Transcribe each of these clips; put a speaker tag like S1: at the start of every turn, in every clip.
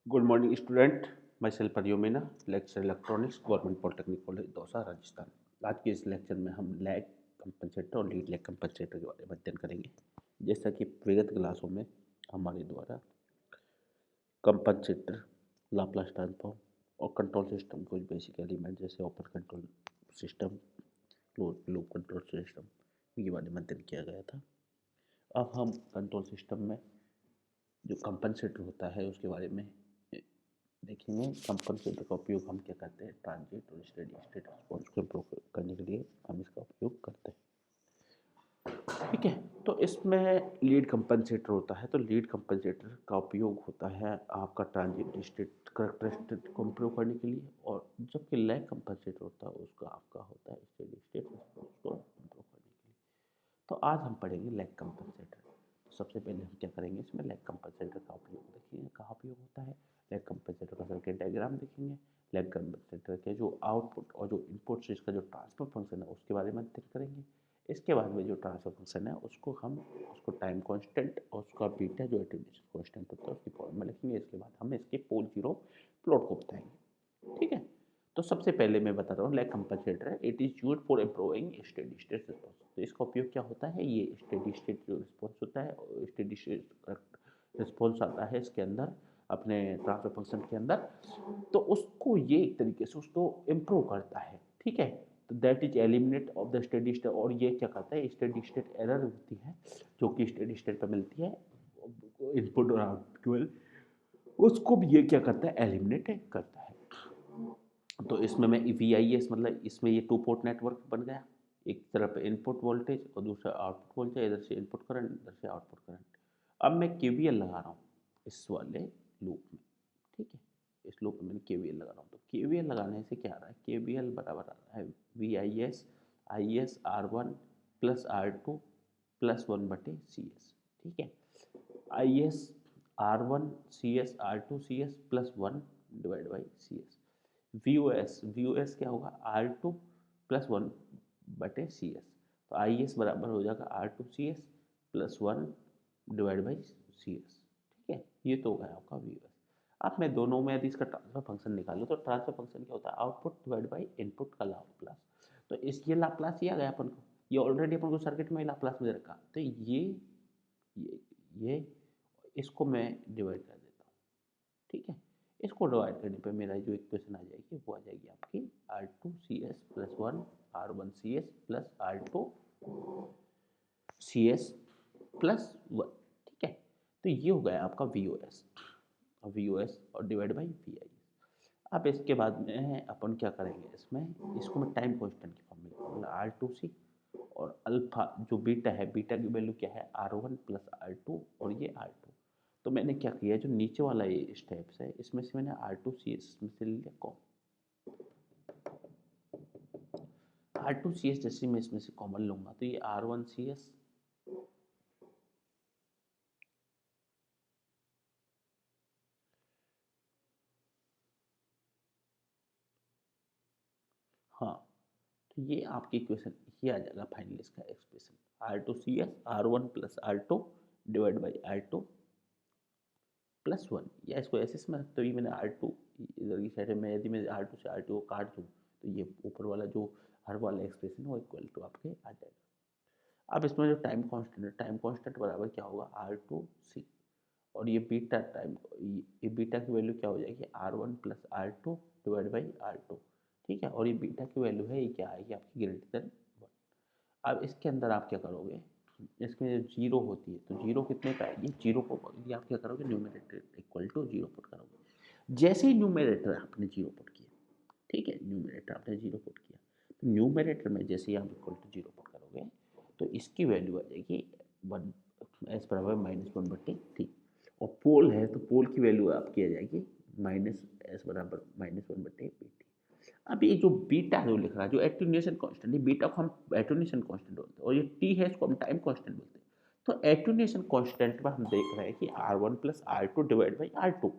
S1: Good morning student. Myself Pariyo Meena, lecture electronics, government polytechnic college Dausa, Rajasthan. आज के इस lecture में हम लैग कंपनसेटर और लीड लैग कंपनसेटर के बारे में अध्ययन करेंगे। जैसा कि विगत क्लासों में हमारे द्वारा कंपनसेटर, लाप्लास ट्रांसफॉर्म और कंट्रोल सिस्टम कुछ बेसिक एलिमेंट जैसे open control system, close loop control system के बारे में अध्ययन किया गया था। अब हम कंट्रोल सिस्टम में जो कंपनसेटर होता है उसके बारे में देखेंगे। कंपनसेटर का उपयोग हम क्या करते हैं, ट्रांजिट और स्टेडी स्टेट रिस्पॉन्स को इम्प्रूव करने के लिए हम इसका उपयोग करते हैं। ठीक है, तो इसमें लीड कंपनसेटर होता है। तो लीड कंपनसेटर का उपयोग होता है आपका ट्रांजिट स्टेट करेक्टरिस्टिक को इम्प्रूव करने के लिए, और जबकि लैग कंपनसेटर होता है उसका आपका होता है स्टेडी स्टेट रिस्पॉन्स को इम्प्रूव करने के लिए। तो आज हम पढ़ेंगे लैग कंपनसेटर। सबसे पहले हम क्या करेंगे, इसमें लैग कंपनसेटर का उपयोग देखेंगे, कहाँ उपयोग होता है। लैग कंपनसेटर का सर्किट डायग्राम देखेंगे। लैग कंपनसेटर के जो आउटपुट और जो इनपुट से इसका जो ट्रांसफर फंक्शन है उसके बारे में अध्ययन करेंगे। इसके बाद में जो ट्रांसफर फंक्शन है उसको टाइम कांस्टेंट और उसका बीटा जो अटेन्यूएशन कांस्टेंट होता है उसकी फॉर्म में लिखेंगे। इसके बाद हम इसके पोल जीरो प्लॉट को बताएंगे। ठीक है, तो सबसे पहले मैं बता रहा हूँ लैग कंपनसेटर है, it is used for improving steady state response. तो इसका उपयोग क्या होता है, ये स्टेडी स्टेट जो रिस्पॉन्स होता है, स्टेडी स्टेट रिस्पॉन्स आता है इसके अंदर अपने ट्रांसफर फंक्शन के अंदर, तो उसको ये एक तरीके से उसको इम्प्रूव करता है। ठीक है, तो that is eliminate of the steady state. और ये क्या करता है, स्टेडी स्टेट एरर होती है जो कि स्टेडी स्टेट पर मिलती है इनपुट और आउटपुट, उसको भी ये क्या करता है, एलिमिनेट करता है। तो इसमें मैं VIS मतलब इसमें ये टू पोर्ट नेटवर्क बन गया। एक तरफ इनपुट वोल्टेज और दूसरा आउटपुट वोल्टेज, इधर से इनपुट करंट इधर से आउटपुट करंट। अब मैं KVL लगा रहा हूँ इस वाले लूप में। ठीक है, इस लूप में मैंने KVL लगा रहा हूँ। तो KVL लगाने से क्या आ रहा है, KVL बराबर आ रहा है VIS IS R1 plus R2 plus 1/CS। ठीक है, IS R1 CS R2 CS plus 1 divide by CS। VOS क्या होगा, R2 प्लस 1/CS। तो IS बराबर हो जाएगा R2CS plus 1 divide by CS। ठीक है, ये तो हो गया आपका VOS। अब मैं दोनों में यदि इसका ट्रांसफर फंक्शन निकालूँ तो ट्रांसफर फंक्शन क्या होता है, आउटपुट डिवाइड बाई इनपुट का लाप्लास। तो इस ये लाप्लास ही आ गया अपन को, ये ऑलरेडी अपन को सर्किट में लाप्लास में रखा। तो ये इसको मैं डिवाइड कर देता हूँ। ठीक है, इसको डिवाइड करने पे मेरा जो इक्वेशन आ जाएगी वो आ जाएगी आपकी R2CS plus 1 R1CS plus R2CS plus 1। ठीक है, तो ये हो गया आपका VOS और डिवाइड बाई VIS। अब इसके बाद में अपन क्या करेंगे, इसमें इसको मैं टाइम कांस्टेंट की फॉर्म में लिखूंगा, R2C और अल्फा जो बीटा है, बीटा की वैल्यू क्या है R1 प्लस R2 और ये R2। तो मैंने क्या किया, जो नीचे वाला ये स्टेप्स है इसमें से मैंने R2CS इसमें से ले लिया कॉमन। R2CS जैसे मैं इसमें से कॉमन लूंगा तो ये R1CS हाँ, तो ये आपकी इक्वेशन ये आ जाएगा फाइनल इसका expression R2CS R1 plus R2 divide by R2 plus 1। या इसको ऐसे में रखते हुए मैंने R2 इधर की साइड में यदि मैं R2 से R2 को काट दूँ तो ये ऊपर वाला जो हर वाला एक्सप्रेशन है वो इक्वल टू आपके आ जाएगा। अब इसमें जो टाइम कांस्टेंट है, टाइम कांस्टेंट बराबर क्या होगा R2C, और ये बीटा टाइम, ये बीटा की वैल्यू क्या हो जाएगी R1 plus R2 divide by R2। ठीक है, और ये बीटा की वैल्यू है ये क्या आएगी आपकी ग्रेटर देन 1। अब इसके अंदर आप क्या करोगे, इसमें जीरो होती है तो जीरो कितने पे आएगी, जीरो को ये आप क्या करोगे, numerator equal to zero put करोगे। जैसे ही न्यूमरेटर आपने जीरो पुट किया, ठीक है, न्यूमरेटर आपने जीरो पुट किया, तो न्यूमरेटर में जैसे ही आप इक्वल टू जीरो पुट करोगे तो इसकी वैल्यू आ जाएगी 1 एस बराबर -1/3। और पोल है तो पोल की वैल्यू आपकी आ जाएगी -s बराबर -1/pt। अब ये जो बीटा जो लिख रहा है, जो एटेन्यूएशन कांस्टेंट है, बीटा को हम एटेन्यूएशन कांस्टेंट बोलते हैं और ये टी है इसको हम टाइम कांस्टेंट बोलते हैं। तो एटेन्यूएशन कांस्टेंट में हम देख रहे हैं कि R1 plus R2 divide by R2।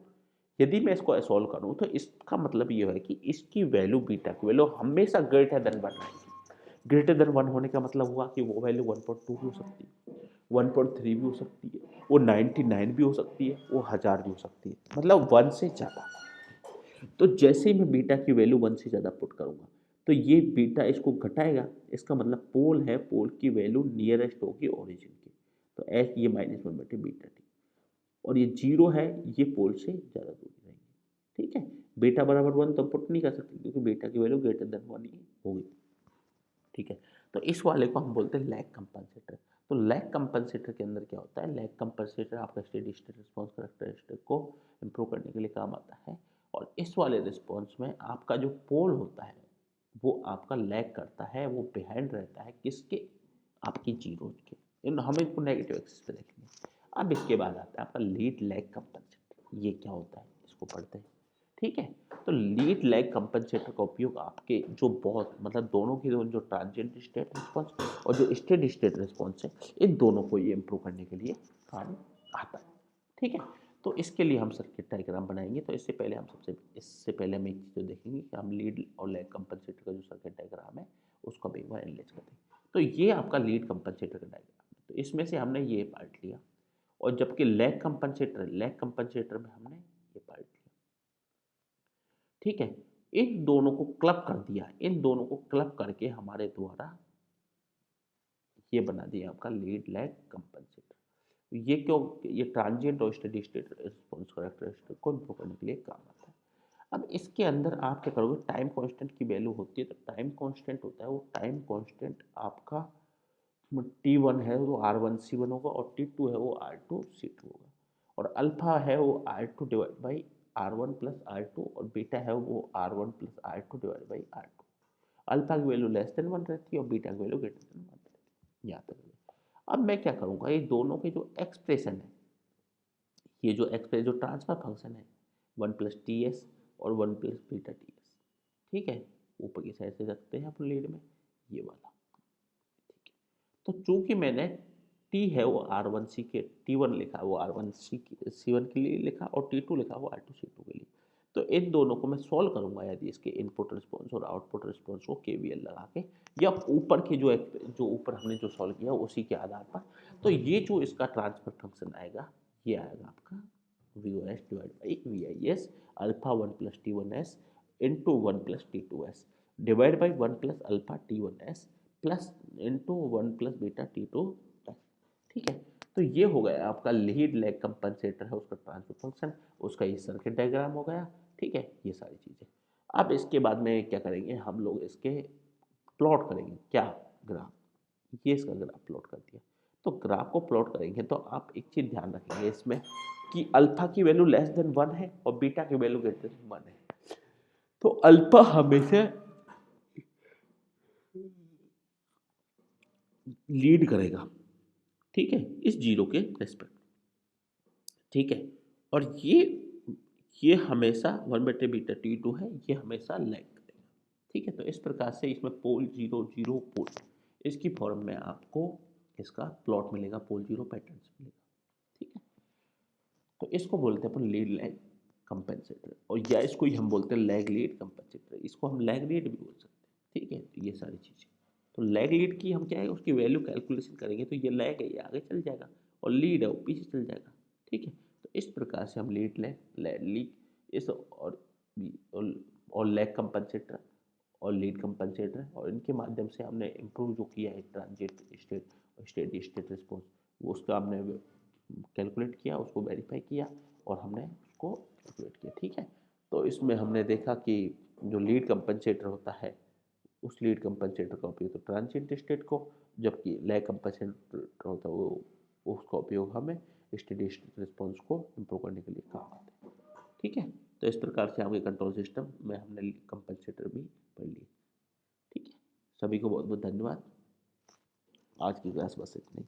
S1: यदि मैं इसको सॉल्व करूं तो इसका मतलब ये है कि इसकी वैल्यू, बीटा की वैल्यू हमेशा ग्रेटर देन 1 आएगी। ग्रेटर देन 1 होने का मतलब हुआ कि वो वैल्यू 1.2 भी हो सकती है, 1.3 भी हो सकती है, वो 99 भी हो सकती है, वो 1000 भी हो सकती है, मतलब 1 से ज़्यादा। तो जैसे ही मैं बीटा की वैल्यू 1 से ज़्यादा पुट करूँगा, तो ये बीटा इसको घटाएगा, इसका मतलब पोल है, पोल की वैल्यू नियरेस्ट होगी ओरिजिन की। तो एच ये -1 बटे बीटा टी, और ये 0 है, ये पोल से ज़्यादा दूर रहेंगे। ठीक है, बीटा बराबर 1 तो पुट नहीं कर सकते क्योंकि बीटा की वैल्यू ग्रेटर देन 1 ही होगी। ठीक है, तो इस वाले को हम बोलते हैं लैग कंपनसेटर। तो लैग कंपनसेटर के अंदर क्या होता है, लैग कंपनसेटर आपका स्टेडी स्टेट रिस्पॉन्स कैरेक्टरिस्टिक को इम्प्रूव करने के लिए काम आता है। और इस वाले रिस्पॉन्स में आपका जो पोल होता है वो आपका लैग करता है, वो बिहाइंड रहता है किसके, आपकी जीरो के। हम इसको नेगेटिव एक्सिस पे देखेंगे। अब इसके बाद आता है आपका लीड लैग कंपनसेटर। ये क्या होता है इसको पढ़ते हैं। ठीक है, तो लीड लैग कंपनसेटर का उपयोग आपके जो बहुत मतलब दोनों की जो ट्रांजिएंट स्टेट रिस्पॉन्स और जो स्टेडी स्टेट रिस्पॉन्स है, इन दोनों को ये इम्प्रूव करने के लिए काम आता है। ठीक है, तो इसके लिए हम सर्किट डायग्राम बनाएंगे। तो इससे पहले हम एक चीज़ देखेंगे कि हम लीड और लैग कंपनसेटर का जो सर्किट डायग्राम है उसको अब एक बार एनालाइज करते हैं। तो ये आपका लीड कंपनसेटर का डायग्राम है, तो इसमें से हमने ये पार्ट लिया, और जबकि लैग कंपनसेटर में हमने ये पार्ट लिया। ठीक है, इन दोनों को क्लब कर दिया, इन दोनों को क्लब करके हमारे द्वारा ये बना दिया आपका लीड लैग कंपनसेटर। ये क्यों, ये ट्रांजिएंट और स्टेडी स्टेट रिस्पॉन्स कैरेक्टरिस्टिक को इम्प्रूव करने के लिए काम आता है। अब इसके अंदर आप क्या करोगे, टाइम कांस्टेंट की वैल्यू होती है, तो टाइम कांस्टेंट होता है, वो टाइम कांस्टेंट आपका T1 है वो R1C1 होगा, और T2 है वो R2C2 होगा, और अल्फा है वो R2 divide by R1 plus R2, और बीटा है वो R1 plus R2 divide by R2। Alpha की वैल्यू लेस देन 1 रहती है और बीटा की वैल्यू ग्रेटर देन 1 रहती है। यहाँ तक। अब मैं क्या करूँगा, ये दोनों के जो एक्सप्रेशन है, ये जो ट्रांसफर फंक्शन है 1 प्लस टी एस और 1 प्लस बीटा टी एस, ठीक है, ऊपर की साइड से रखते हैं अपने लीड में ये वाला। तो चूंकि मैंने टी है वो R1C के T1 लिखा, वो R1C1 के लिए लिखा, और T2 लिखा वो R2C2 के लिए। तो इन दोनों को मैं सॉल्व करूंगा यदि इसके इनपुट रिस्पॉन्स और आउटपुट रिस्पॉन्स को KVL लगा के, या ऊपर के जो ऊपर हमने जो सॉल्व किया उसी के आधार पर। तो ये जो इसका ट्रांसफर फंक्शन आएगा, ये आएगा आपका VOS divide by VIS alpha 1 plus T1S into 1 plus T2S divide by 1 plus alpha T1S plus into 1 plus beta T2। ठीक है, तो ये हो गया आपका लीड लैग कंपनसेटर है, उसका ट्रांसफर फंक्शन, उसका ये सर्किट डायग्राम हो गया। ठीक है, ये सारी चीज़ें। अब इसके बाद में क्या करेंगे, हम लोग इसके प्लॉट करेंगे, क्या, ग्राफ। ये इसका ग्राफ प्लॉट कर दिया। तो ग्राफ को प्लॉट करेंगे तो आप एक चीज़ ध्यान रखेंगे इसमें कि अल्फा की वैल्यू लेस देन 1 है और बीटा की वैल्यू ग्रेटर देन 1 है। तो अल्फा हमेशा लीड करेगा, ठीक है, इस जीरो के रेस्पेक्ट। ठीक है, और ये हमेशा 1/β T2 है, ये हमेशा लैग करेगा। ठीक है, तो इस प्रकार से इसमें पोल जीरो जीरो पोल, इसकी फॉर्म में आपको इसका प्लॉट मिलेगा, पोल जीरो पैटर्न मिलेगा। ठीक है, तो इसको बोलते हैं अपन लीड लैग कंपेंसेटर, और या इसको ही हम बोलते हैं लैग लीड कंपेंसेटर, इसको हम लैग लीड भी बोल सकते हैं। ठीक है, तो ये सारी चीज़ें, तो लैग लीड की हम क्या है, उसकी वैल्यू कैलकुलेशन करेंगे, तो ये लैग है ये आगे चल जाएगा, और लीड है वो पीछे चल जाएगा। ठीक है, तो इस प्रकार से हम लीड इस और लैग कंपेंसेटर और लीड कंपेंसेटर, और इनके माध्यम से हमने इम्प्रूव जो किया है ट्रांजिट स्टेट और स्टेडी स्टेट रिस्पॉन्स, वो उसका हमने कैलकुलेट किया, उसको वेरीफाई किया, और हमने उसको कैलकुलेट किया। ठीक है, तो इसमें हमने देखा कि जो लीड कंपनसेटर होता है, उस लीड कंपनसेटर का उपयोग तो ट्रांजिएंट स्टेट को, जबकि लैग कंपनसेटर होता है वो उसका उपयोग हमें स्टेडी स्टेट रिस्पॉन्स को इम्प्रूव करने के लिए काम आता है। ठीक है, तो इस प्रकार से आपके कंट्रोल सिस्टम में हमने कंपनसेटर भी पढ़ लिए। ठीक है, सभी को बहुत बहुत धन्यवाद। आज की क्लास बस इतनी।